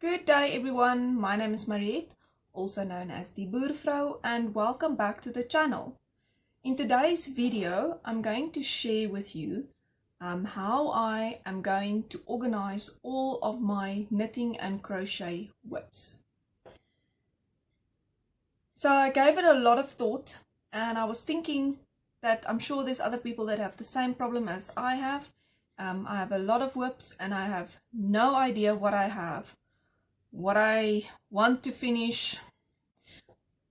Good day everyone, my name is Mariette, also known as the Boervrou, and welcome back to the channel. In today's video, I'm going to share with you how I am going to organize all of my knitting and crochet whips. So I gave it a lot of thought and I was thinking that I'm sure there's other people that have the same problem as I have. I have a lot of whips and I have no idea what I want to finish.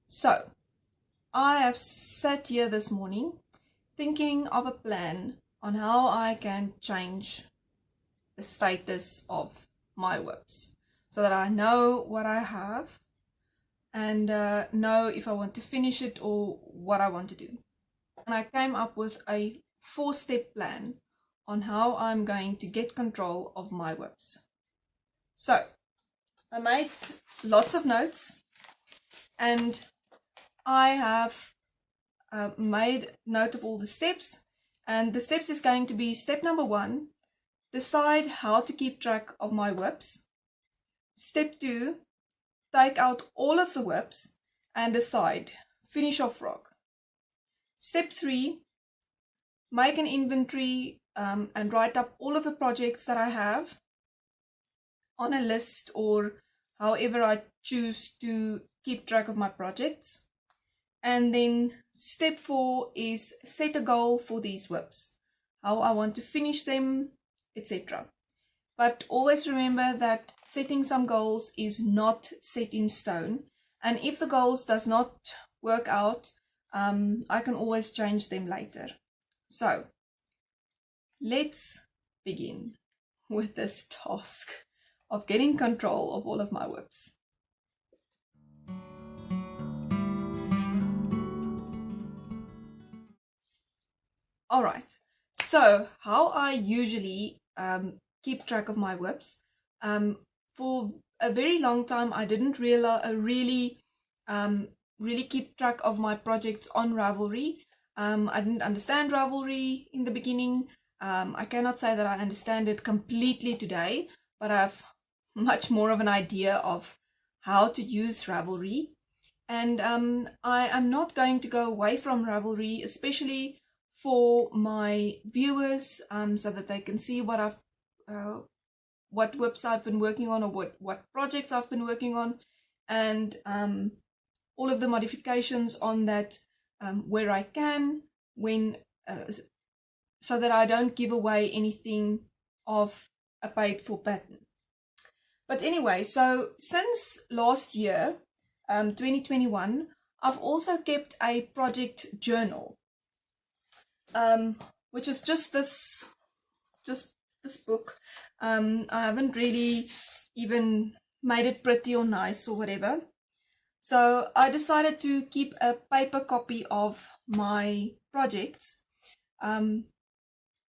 So I have sat here this morning thinking of a plan on how I can change the status of my whips so that I know what I have and know if I want to finish it or what I want to do. And I came up with a 4-step plan on how I'm going to get control of my whips. So I made lots of notes and I have made note of all the steps, and the steps is going to be step number 1, decide how to keep track of my whips. Step 2, take out all of the whips and decide, finish off rock. Step 3, make an inventory and write up all of the projects that I have on a list or however I choose to keep track of my projects. And then step 4 is set a goal for these whips, how I want to finish them, etc. But always remember that setting some goals is not set in stone, and if the goals does not work out, I can always change them later. So let's begin with this task of getting control of all of my whips. Alright, so how I usually keep track of my whips. For a very long time I didn't really keep track of my projects on Ravelry. I didn't understand Ravelry in the beginning. I cannot say that I understand it completely today, but I have much more of an idea of how to use Ravelry. And I am not going to go away from Ravelry, especially for my viewers, so that they can see what whips I've been working on, or what projects I've been working on, and all of the modifications on that where I can, so that I don't give away anything of a paid for pattern. But anyway, so since last year, 2021, I've also kept a project journal, which is just this book. I haven't really even made it pretty or nice or whatever. So I decided to keep a paper copy of my projects,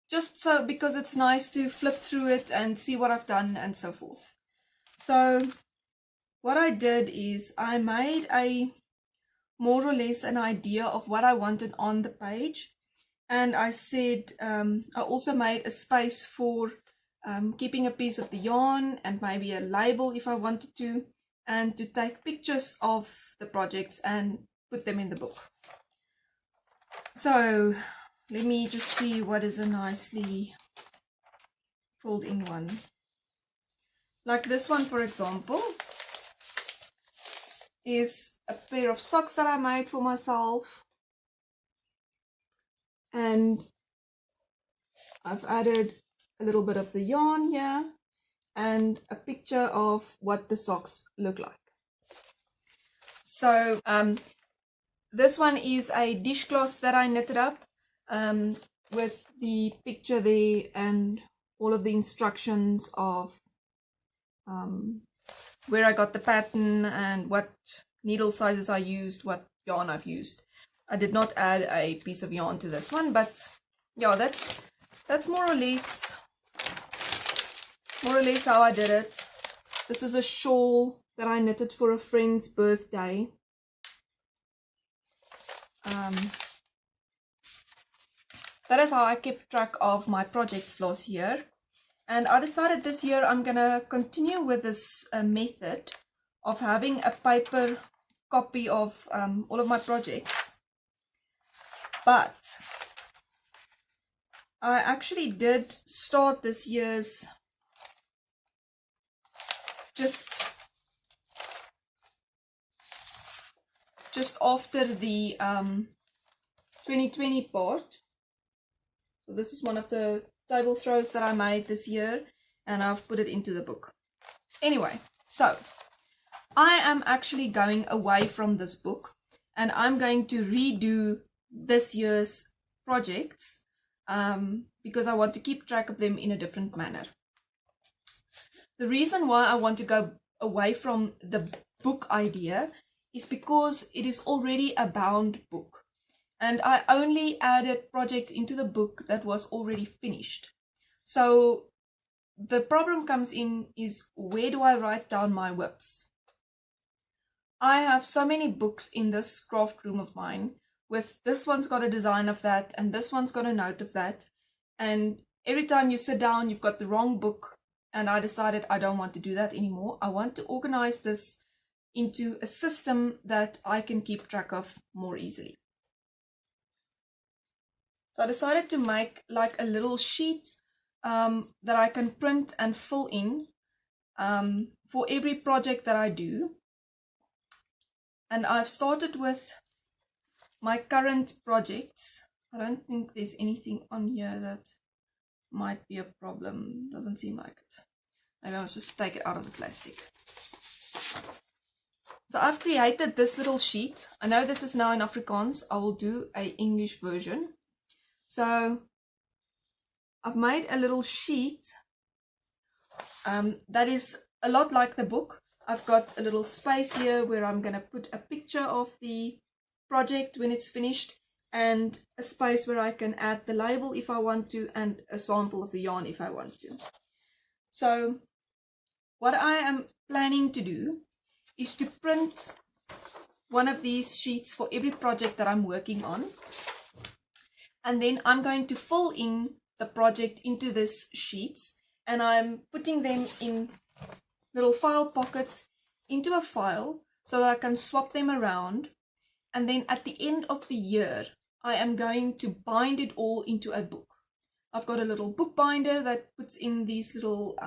just so because it's nice to flip through it and see what I've done and so forth. So what I did is I made a more or less an idea of what I wanted on the page, and I said I also made a space for keeping a piece of the yarn and maybe a label if I wanted to, and to take pictures of the projects and put them in the book. So let me just see what is a nicely folded in one. Like this one, for example, is a pair of socks that I made for myself, and I've added a little bit of the yarn here and a picture of what the socks look like. So this one is a dishcloth that I knitted up with the picture there and all of the instructions of where I got the pattern and what needle sizes I used, what yarn I've used. I did not add a piece of yarn to this one, but yeah, that's more or less how I did it. This is a shawl that I knitted for a friend's birthday. That is how I kept track of my projects last year. And I decided this year I'm gonna continue with this method of having a paper copy of all of my projects. But I actually did start this year's just after the 2020 part. So this is one of the table throws that I made this year, and I've put it into the book. Anyway, so I am actually going away from this book, and I'm going to redo this year's projects because I want to keep track of them in a different manner. The reason why I want to go away from the book idea is because it is already a bound book, and I only added projects into the book that was already finished. So the problem comes in is, where do I write down my whips? I have so many books in this craft room of mine, with this one's got a design of that and this one's got a note of that, and every time you sit down you've got the wrong book, and I decided I don't want to do that anymore. I want to organize this into a system that I can keep track of more easily. So I decided to make like a little sheet that I can print and fill in for every project that I do. And I've started with my current projects. I don't think there's anything on here that might be a problem. Doesn't seem like it. Maybe I must just take it out of the plastic. So I've created this little sheet. I know this is now in Afrikaans. I will do an English version. So I've made a little sheet that is a lot like the book. I've got a little space here where I'm going to put a picture of the project when it's finished, and a space where I can add the label if I want to, and a sample of the yarn if I want to. So what I am planning to do is to print one of these sheets for every project that I'm working on, and then I'm going to fill in the project into this sheets, and I'm putting them in little file pockets into a file so that I can swap them around. And then at the end of the year I am going to bind it all into a book. I've got a little book binder that puts in these little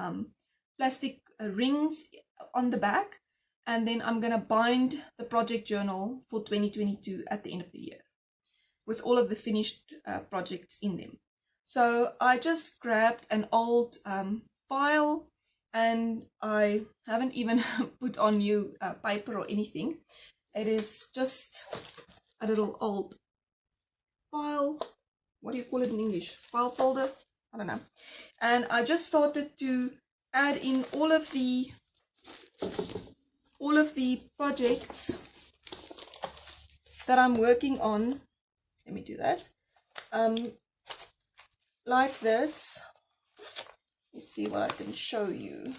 plastic rings on the back, and then I'm going to bind the project journal for 2022 at the end of the year with all of the finished projects in them. So I just grabbed an old file, and I haven't even put on new paper or anything. It is just a little old file. What do you call it in English? File folder? I don't know. And I just started to add in all of the projects that I'm working on. Let me do that. Like this. Let's see what I can show you.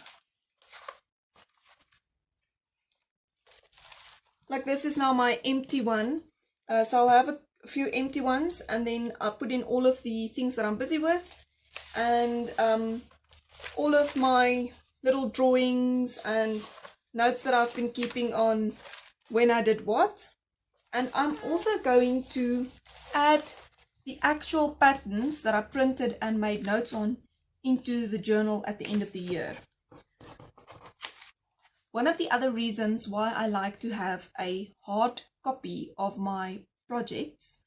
Like this is now my empty one. So I'll have a few empty ones, and then I'll put in all of the things that I'm busy with, and all of my little drawings and notes that I've been keeping on when I did what. And I'm also going to add the actual patterns that I printed and made notes on into the journal at the end of the year. One of the other reasons why I like to have a hard copy of my projects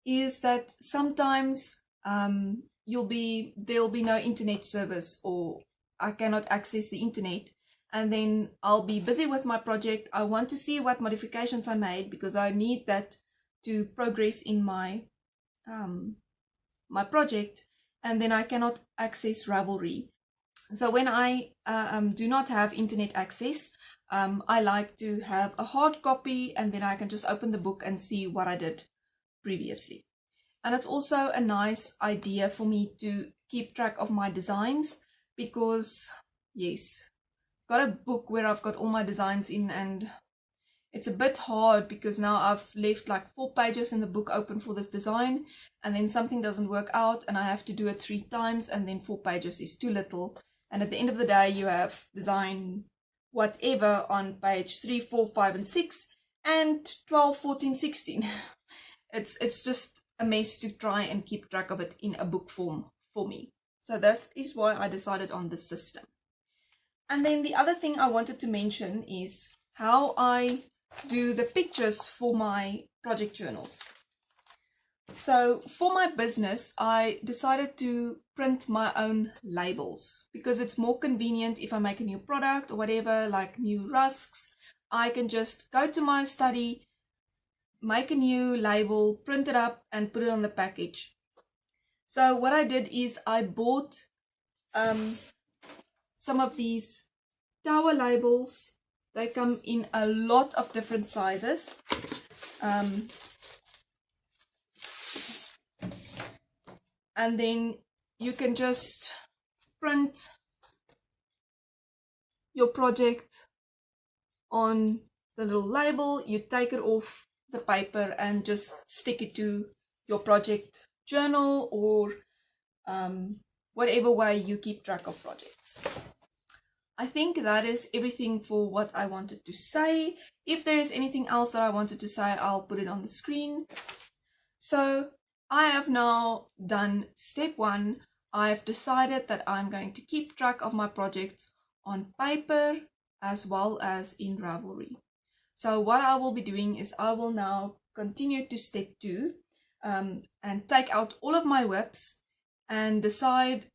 is that sometimes there'll be no internet service, or I cannot access the internet, and then I'll be busy with my project. I want to see what modifications I made because I need that to progress in my my project, and then I cannot access Ravelry. So when I do not have internet access, I like to have a hard copy, and then I can just open the book and see what I did previously. And it's also a nice idea for me to keep track of my designs, because yes, got a book where I've got all my designs in, and it's a bit hard because now I've left like 4 pages in the book open for this design, and then something doesn't work out and I have to do it 3 times, and then 4 pages is too little, and at the end of the day you have design whatever on page 3, 4, 5 and 6 and 12, 14, 16. It's just a mess to try and keep track of it in a book form for me. So that is why I decided on this system. And then the other thing I wanted to mention is how I do the pictures for my project journals. So for my business, I decided to print my own labels because it's more convenient if I make a new product or whatever, like new rusks. I can just go to my study, make a new label, print it up and put it on the package. So what I did is I bought some of these tower labels. They come in a lot of different sizes. And then you can just print your project on the little label. You take it off the paper and just stick it to your project journal or whatever way you keep track of projects. I think that is everything for what I wanted to say. If there is anything else that I wanted to say, I'll put it on the screen. So I have now done step 1. I've decided that I'm going to keep track of my projects on paper as well as in Ravelry. So what I will be doing is I will now continue to step 2 and take out all of my WIPs and decide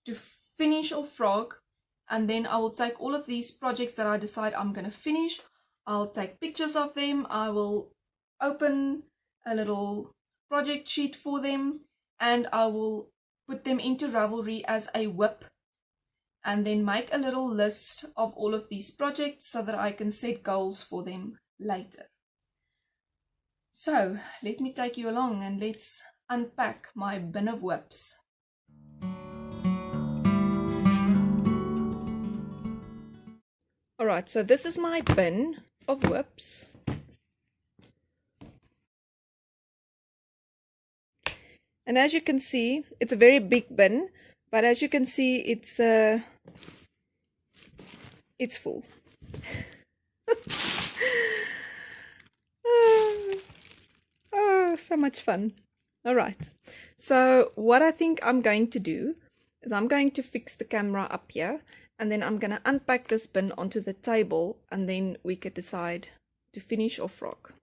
to finish or frog, and then I will take all of these projects that I decide I'm going to finish. I'll take pictures of them. I will open a little project sheet for them and I will put them into Ravelry as a WIP and then make a little list of all of these projects so that I can set goals for them later. So let me take you along and let's unpack my bin of WIPs. Alright, so this is my bin of WIPs. And as you can see, it's a very big bin, but as you can see, it's full. Oh, so much fun. All right. So what I think I'm going to do is I'm going to fix the camera up here, and then I'm going to unpack this bin onto the table, and then we could decide to finish or frog.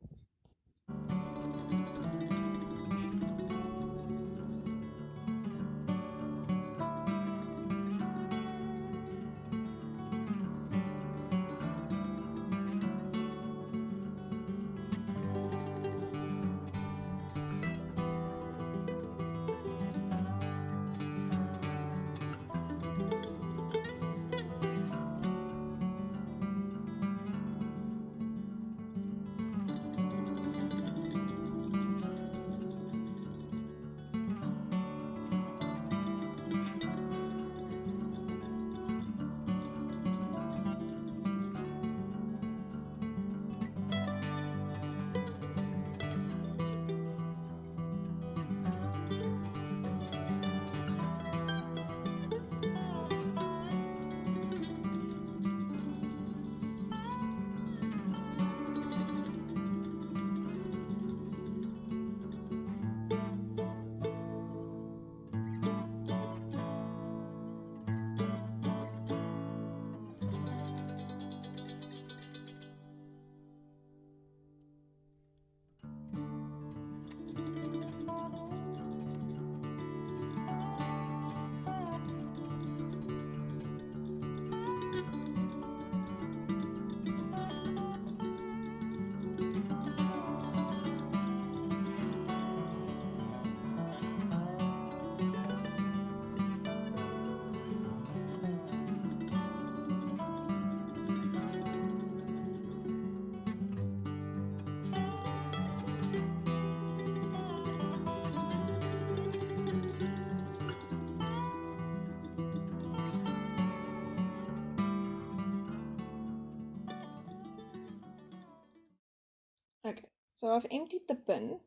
Okay, so I've emptied the bin,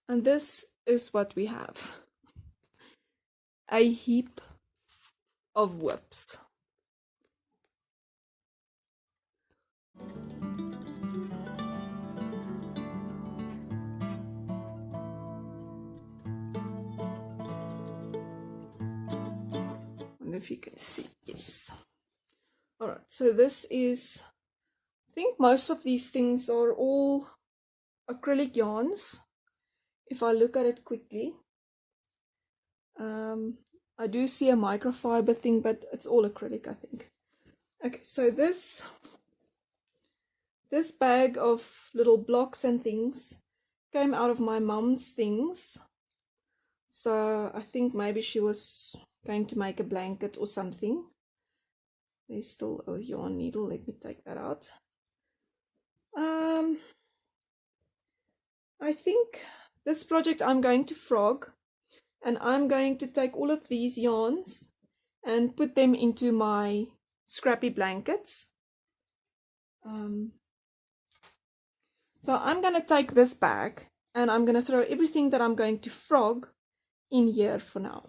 and this is what we have. A heap of whips. I wonder if you can see. Yes. All right, so this is, I think most of these things are all acrylic yarns. If I look at it quickly, I do see a microfiber thing, but it's all acrylic, I think. Okay, so this bag of little blocks and things came out of my mum's things. So I think maybe she was going to make a blanket or something. There's still a yarn needle. Let me take that out. I think this project I'm going to frog, and I'm going to take all of these yarns and put them into my scrappy blankets. So I'm going to take this bag and I'm going to throw everything that I'm going to frog in here for now.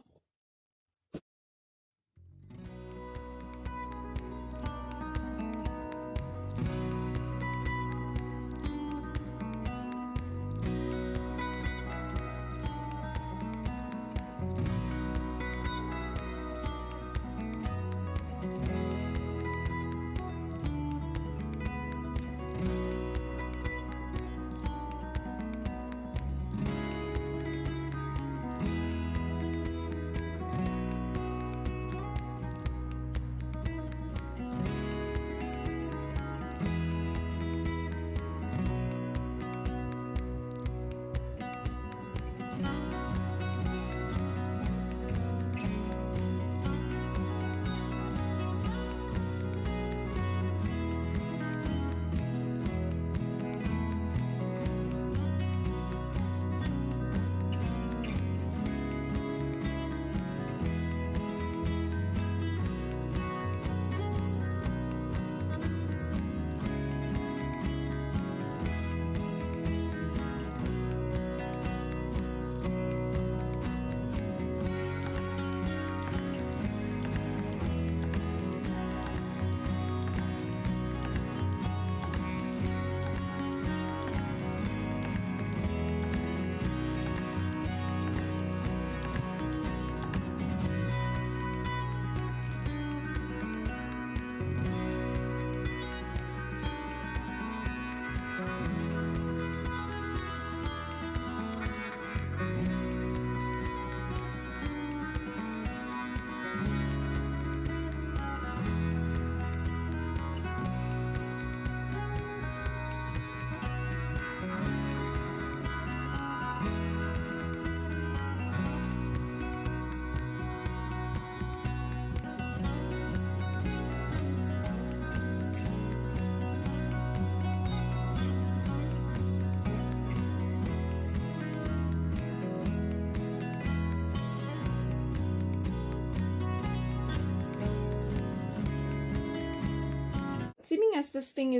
Seeming as this thing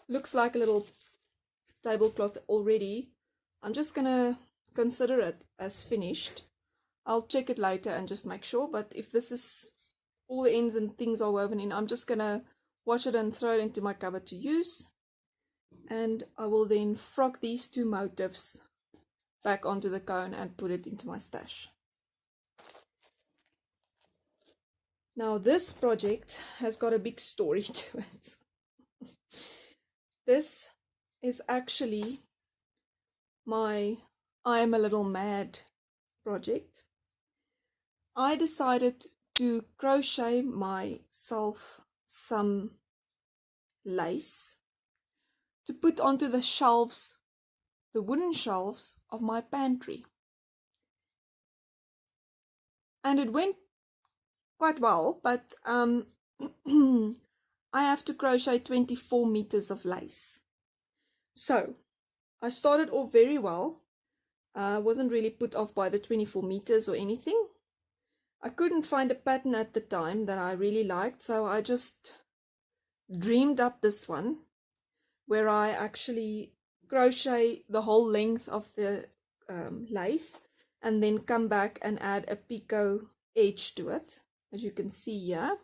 looks like a little tablecloth already, I'm just gonna consider it as finished. I'll check it later and just make sure, but if this is all the ends and things are woven in, I'm just gonna wash it and throw it into my cupboard to use, and I will then frog these two motifs back onto the cone and put it into my stash. Now this project has got a big story to it. This is actually my I'm a Little Mad project. I decided to crochet myself some lace to put onto the shelves, the wooden shelves of my pantry. And it went quite well, but I have to crochet 24 meters of lace. So I started off very well. Wasn't really put off by the 24 meters or anything. I couldn't find a pattern at the time that I really liked, so I just dreamed up this one where I actually crochet the whole length of the lace and then come back and add a picot edge to it, as you can see here.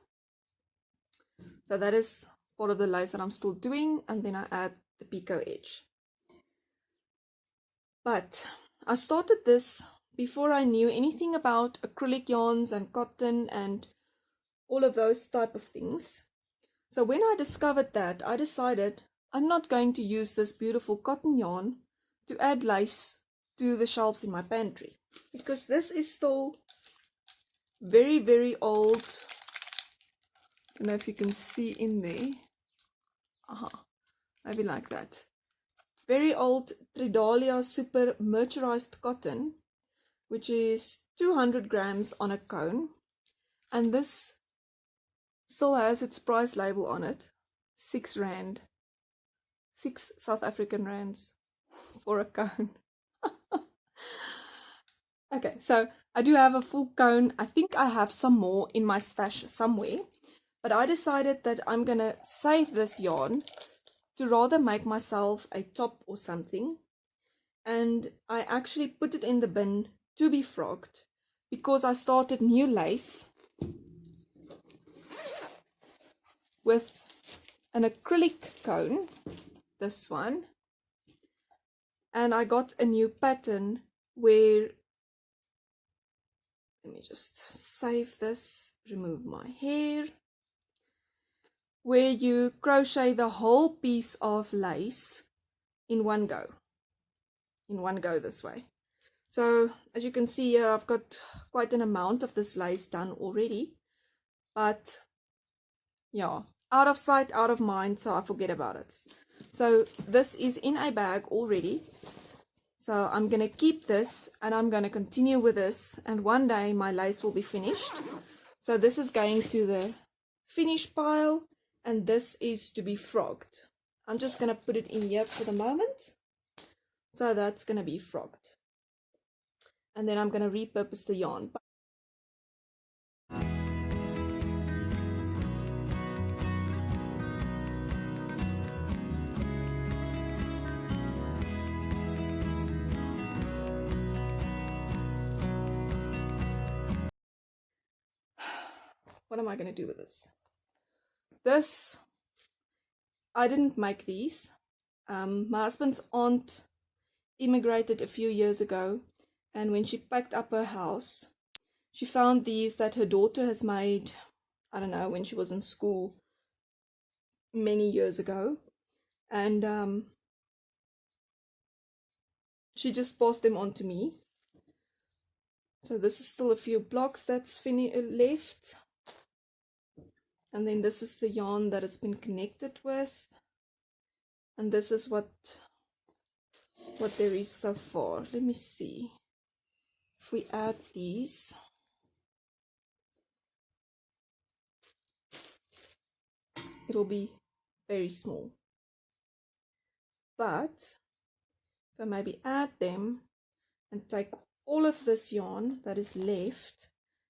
So that is part of the lace that I'm still doing, and then I add the picot edge. But I started this before I knew anything about acrylic yarns and cotton and all of those type of things. So when I discovered that, I decided I'm not going to use this beautiful cotton yarn to add lace to the shelves in my pantry, because this is still very, very old. I don't know if you can see in there. Maybe like that. Very old Tridalia super mercerized cotton, which is 200 grams on a cone, and this still has its price label on it, 6 rand, 6 South African rands for a cone. Okay, so I do have a full cone. I think I have some more in my stash somewhere, but I decided that I'm gonna save this yarn to rather make myself a top or something, and I actually put it in the bin to be frogged because I started new lace with an acrylic cone, this one, and I got a new pattern where, let me just save this, remove my hair, where you crochet the whole piece of lace in one go this way. So as you can see here, I've got quite an amount of this lace done already, but yeah, out of sight, out of mind, so I forget about it. So this is in a bag already, so I'm gonna keep this and I'm gonna continue with this, and one day my lace will be finished. So this is going to the finish pile, and this is to be frogged. I'm just gonna put it in here for the moment. So that's gonna be frogged, and then I'm gonna repurpose the yarn. What am I going to do with this? This, I didn't make these. My husband's aunt immigrated a few years ago, and when she packed up her house, she found these that her daughter has made, I don't know, when she was in school many years ago, and she just passed them on to me. So this is still a few blocks that's left. And then this is the yarn that it's been connected with, and this is what there is so far. Let me see if we add these. It'll be very small, but if I maybe add them and take all of this yarn that is left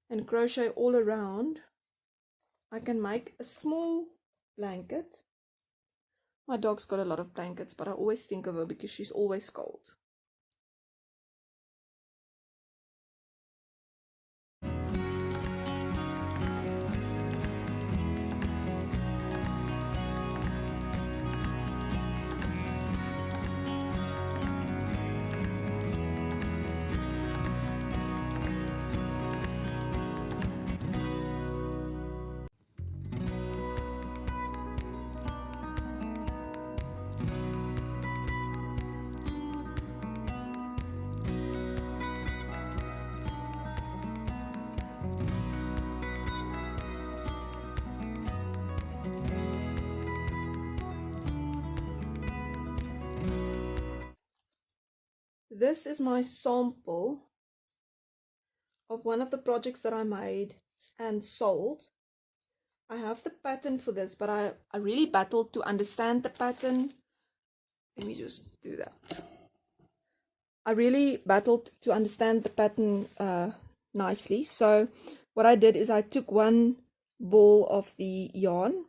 and crochet all around, I can make a small blanket. My dog's got a lot of blankets, but I always think of her because she's always cold. This is my sample of one of the projects that I made and sold. I have the pattern for this, but I really battled to understand the pattern. Let me just do that. I really battled to understand the pattern nicely. So what I did is I took one ball of the yarn,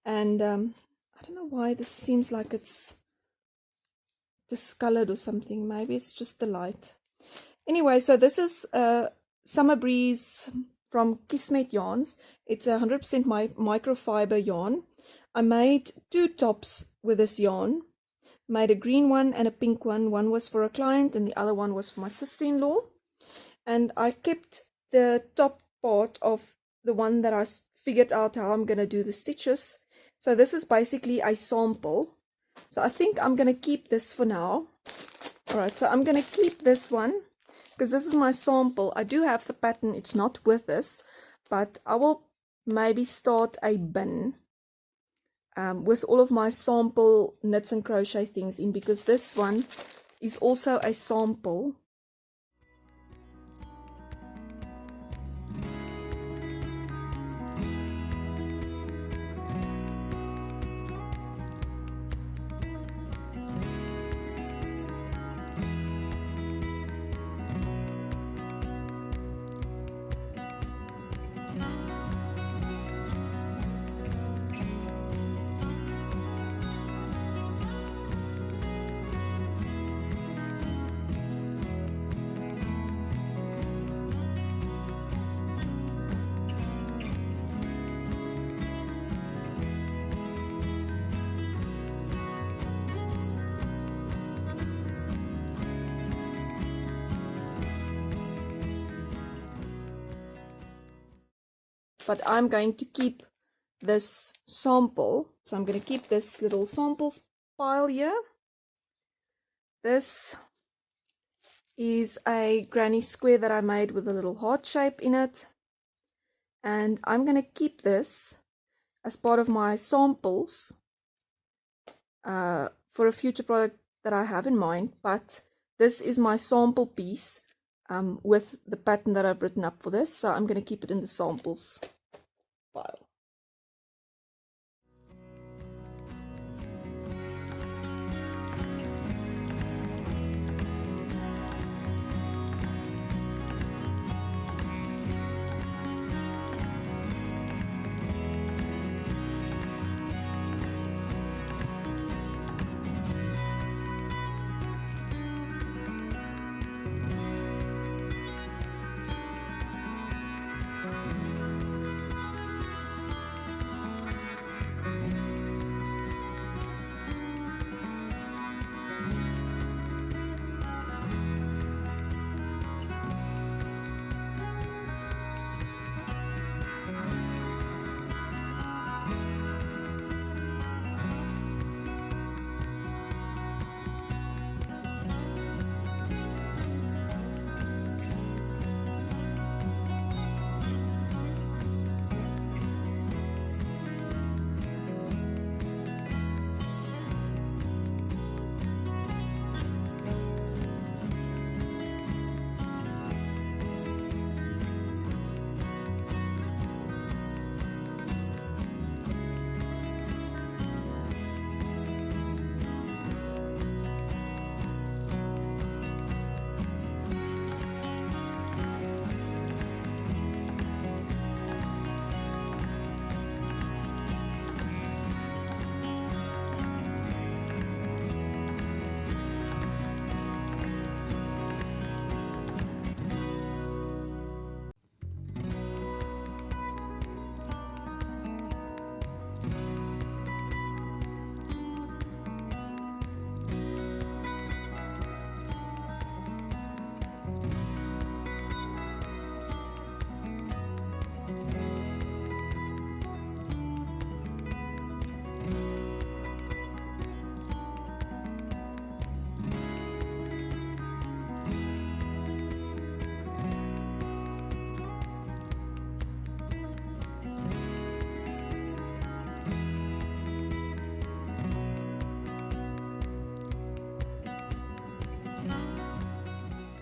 and I don't know why this seems like it's discolored or something. Maybe it's just the light. Anyway, so this is Summer Breeze from Kismet Yarns. It's 100% microfiber yarn. I made 2 tops with this yarn. Made a green one and a pink one. One was for a client and the other one was for my sister-in-law. And I kept the top part of the one that I figured out how I'm going to do the stitches. So this is basically a sample. So I think I'm going to keep this for now. Alright, so I'm going to keep this one because this is my sample. I do have the pattern, it's not with this, but I will maybe start a bin with all of my sample knits and crochet things in, because this one is also a sample. But I'm going to keep this sample. So I'm going to keep this little samples pile here. This is a granny square that I made with a little heart shape in it. And I'm going to keep this as part of my samples for a future product that I have in mind. But this is my sample piece with the pattern that I've written up for this. So I'm going to keep it in the samples pile.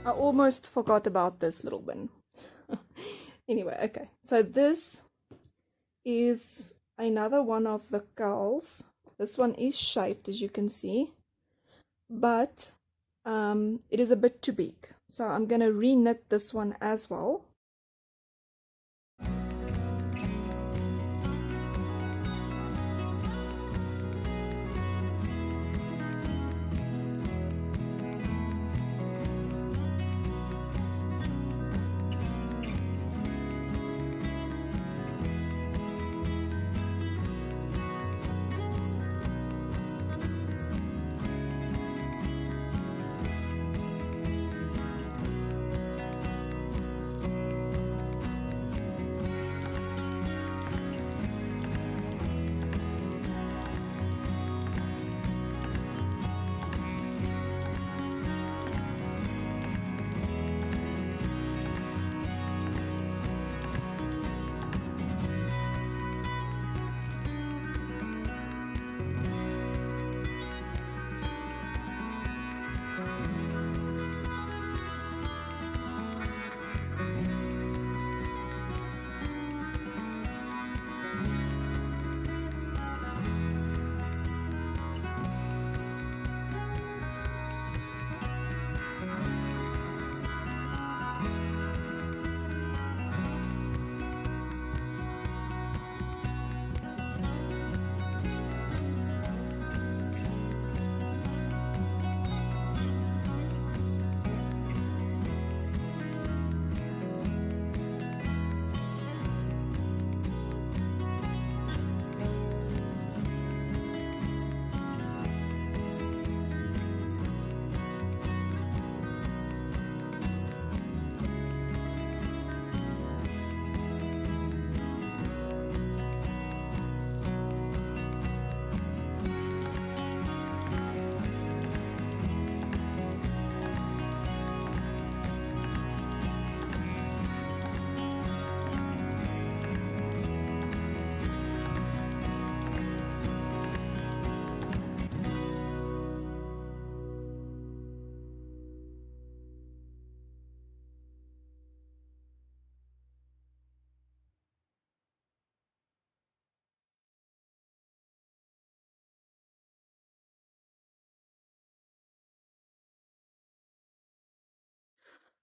I almost forgot about this little bin. Anyway, okay. So this is another one of the cowls. This one is shaped, as you can see, but it is a bit too big. So I'm going to re-knit this one as well.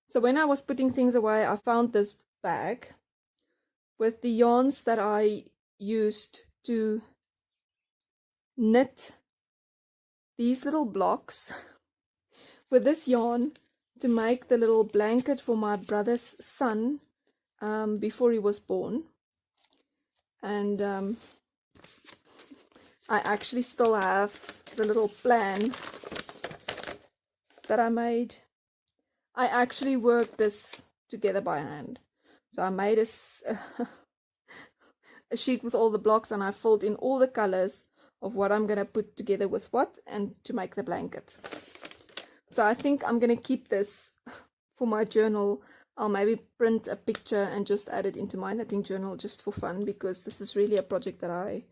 So when I was putting things away, I found this bag with the yarns that I used to knit these little blocks with this yarn to make the little blanket for my brother's son before he was born. And I actually still have the little plan that I made. I actually worked this together by hand. So I made a sheet with all the blocks, and I filled in all the colors of what I'm going to put together with what and to make the blanket. So I think I'm going to keep this for my journal. I'll maybe print a picture and just add it into my knitting journal just for fun, because this is really a project that I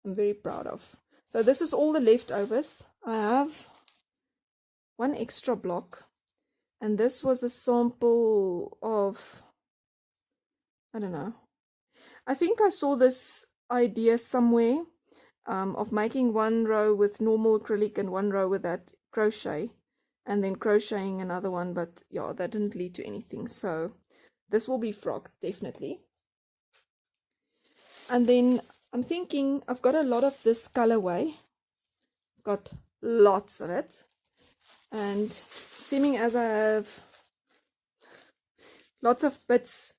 am very proud of. So this is all the leftovers. I have one extra block, and this was a sample of, I don't know, I think I saw this idea somewhere of making one row with normal acrylic and one row with that crochet, and then crocheting another one, but yeah, that didn't lead to anything. So this will be frog, definitely. And then I'm thinking I've got a lot of this colorway, got lots of it, and seeming as I have lots of bits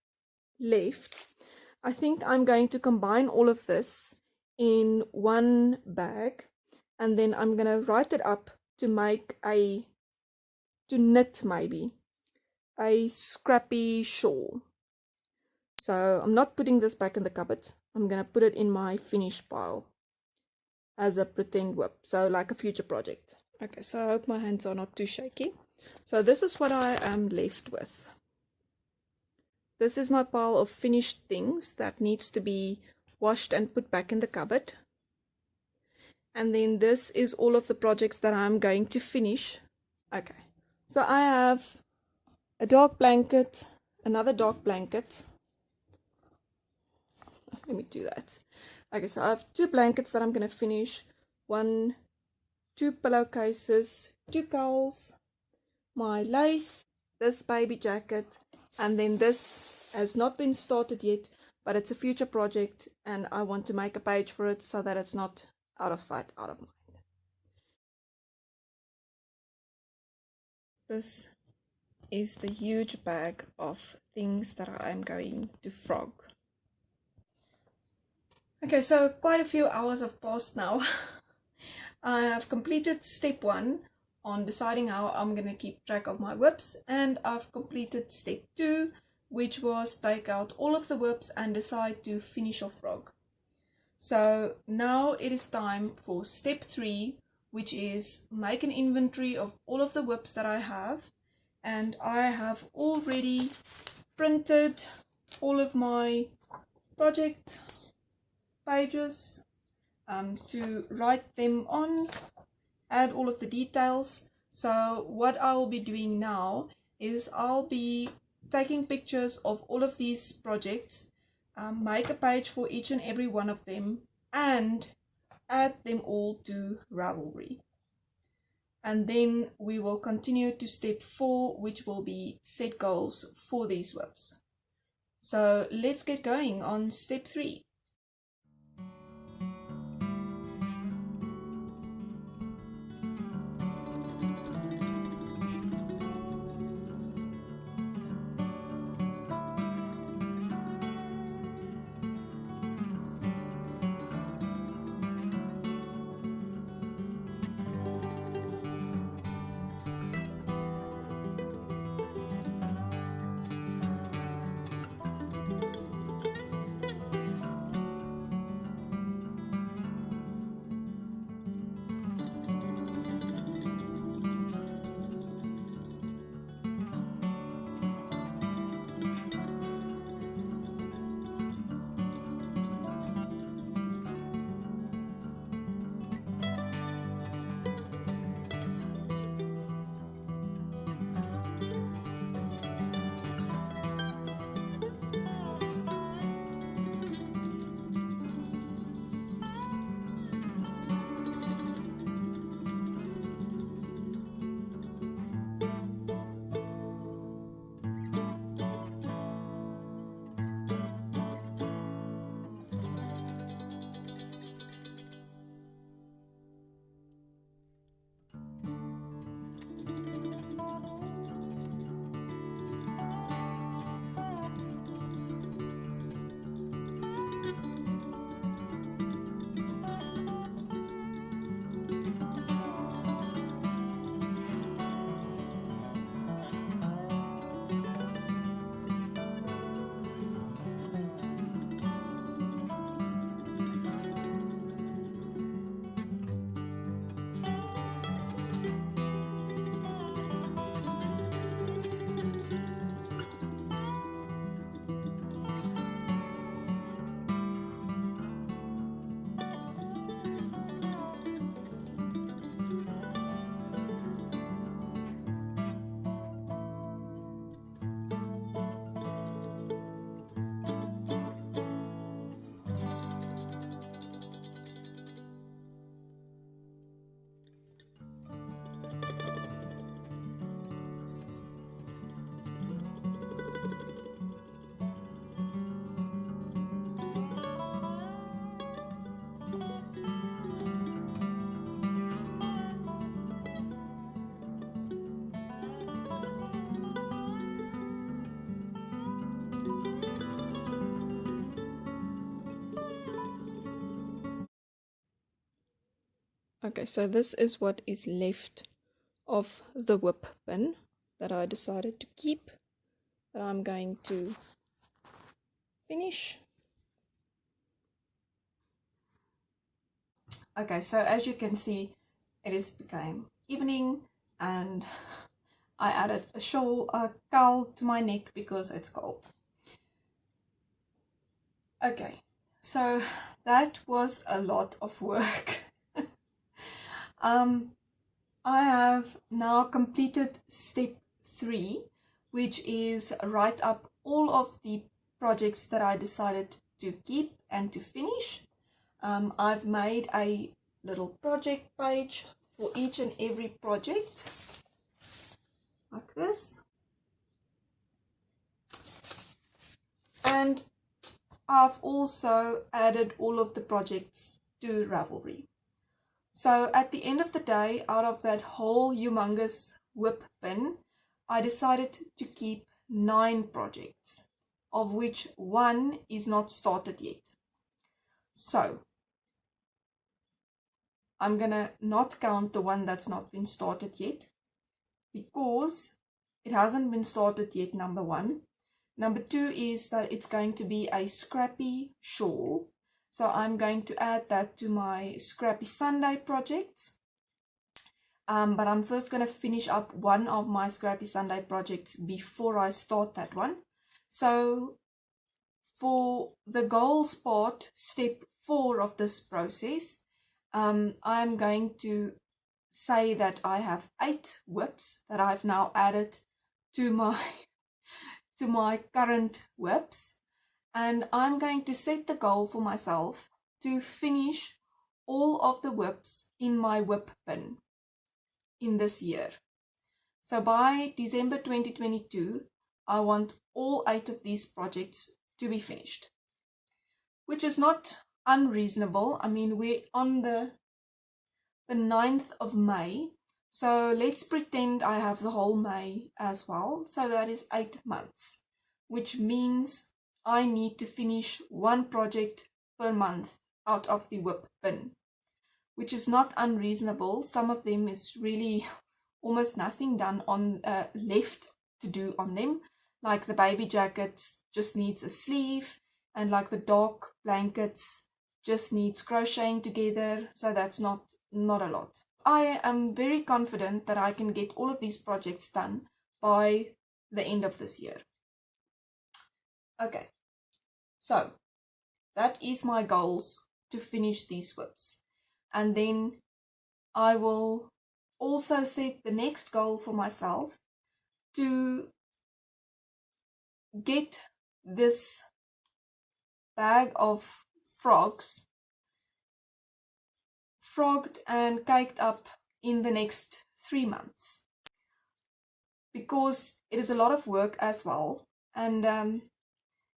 left, I think I'm going to combine all of this in one bag, and then I'm going to write it up to make to knit maybe a scrappy shawl. So I'm not putting this back in the cupboard. I'm going to put it in my finish pile as a pretend whip, so like a future project. Okay, so I hope my hands are not too shaky. So this is what I am left with. This is my pile of finished things that needs to be washed and put back in the cupboard. And then this is all of the projects that I'm going to finish. Okay, so I have a dark blanket, another dark blanket. Let me do that. Okay, so I have 2 blankets that I'm going to finish. 2 pillowcases, 2 cowls, my lace, this baby jacket, and then this has not been started yet, but it's a future project, and I want to make a page for it so that it's not out of sight, out of mind. This is the huge bag of things that I'm going to frog. Okay, so quite a few hours have passed now. I have completed step 1 on deciding how I'm going to keep track of my whips, and I've completed step 2, which was take out all of the whips and decide to finish off frog. So now it is time for step 3, which is make an inventory of all of the whips that I have, and I have already printed all of my project pages to write them on, add all of the details. So what I will be doing now is I'll be taking pictures of all of these projects, make a page for each and every one of them, and add them all to Ravelry. And then we will continue to step 4, which will be set goals for these whips. So let's get going on step 3. Okay, so this is what is left of the whip bin that I decided to keep, that I'm going to finish. Okay, so as you can see, it is became evening, and I added a shawl, a cowl to my neck because it's cold. Okay, so that was a lot of work. I have now completed step 3, which is write up all of the projects that I decided to keep and to finish. I've made a little project page for each and every project, like this. And I've also added all of the projects to Ravelry. So at the end of the day, out of that whole humongous whip bin, I decided to keep 9 projects, of which 1 is not started yet. So I'm gonna not count the one that's not been started yet, because it hasn't been started yet, number 1. Number 2 is that it's going to be a scrappy shawl. So I'm going to add that to my Scrappy Sunday projects. But I'm first going to finish up one of my Scrappy Sunday projects before I start that one. So for the goals part, step 4 of this process, I'm going to say that I have 8 whips that I've now added to my current whips, and I'm going to set the goal for myself to finish all of the whips in my whip bin in this year. So by December 2022, I want all 8 of these projects to be finished, which is not unreasonable. I mean, we're on the 9th of May, so let's pretend I have the whole May as well. So that is 8 months, which means I need to finish 1 project per month out of the whip bin, which is not unreasonable. Some of them is really almost nothing done on left to do on them, like the baby jackets just needs a sleeve, and like the dog blankets just needs crocheting together, so that's not a lot. I am very confident that I can get all of these projects done by the end of this year. Okay, so that is my goals to finish these whips, and then I will also set the next goal for myself to get this bag of frogs frogged and caked up in the next 3 months, because it is a lot of work as well, and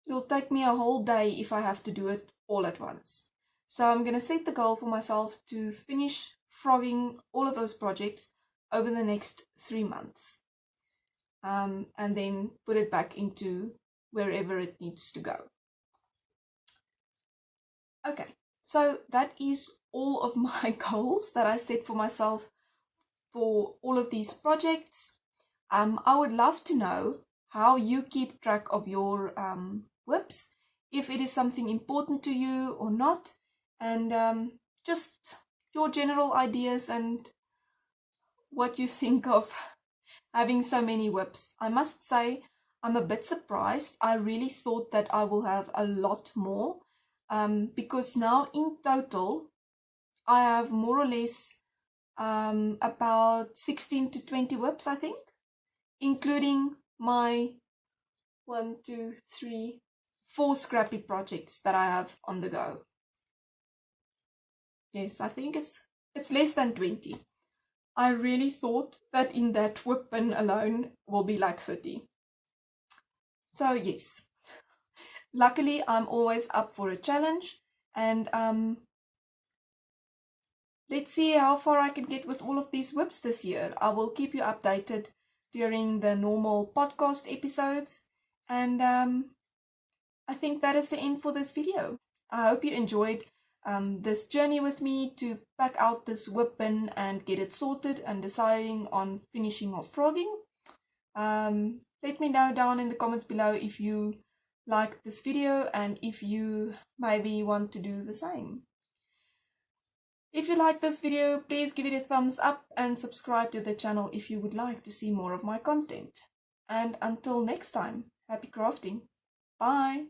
it'll take me a whole day if I have to do it all at once. So I'm going to set the goal for myself to finish frogging all of those projects over the next 3 months, and then put it back into wherever it needs to go. Okay, so that is all of my goals that I set for myself for all of these projects. I would love to know how you keep track of your whips, if it is something important to you or not, and just your general ideas and what you think of having so many whips. I must say, I'm a bit surprised. I really thought that I will have a lot more, because now in total I have more or less about 16 to 20 whips, I think, including my 4 scrappy projects that I have on the go. Yes, I think it's less than 20. I really thought that in that whip bin alone will be like 30. So yes, luckily I'm always up for a challenge, and let's see how far I can get with all of these whips this year. I will keep you updated during the normal podcast episodes, and I think that is the end for this video. I hope you enjoyed this journey with me to pack out this whip bin and get it sorted and deciding on finishing off frogging. Let me know down in the comments below if you like this video and if you maybe want to do the same. If you like this video, please give it a thumbs up and subscribe to the channel if you would like to see more of my content. And until next time, happy crafting. Bye!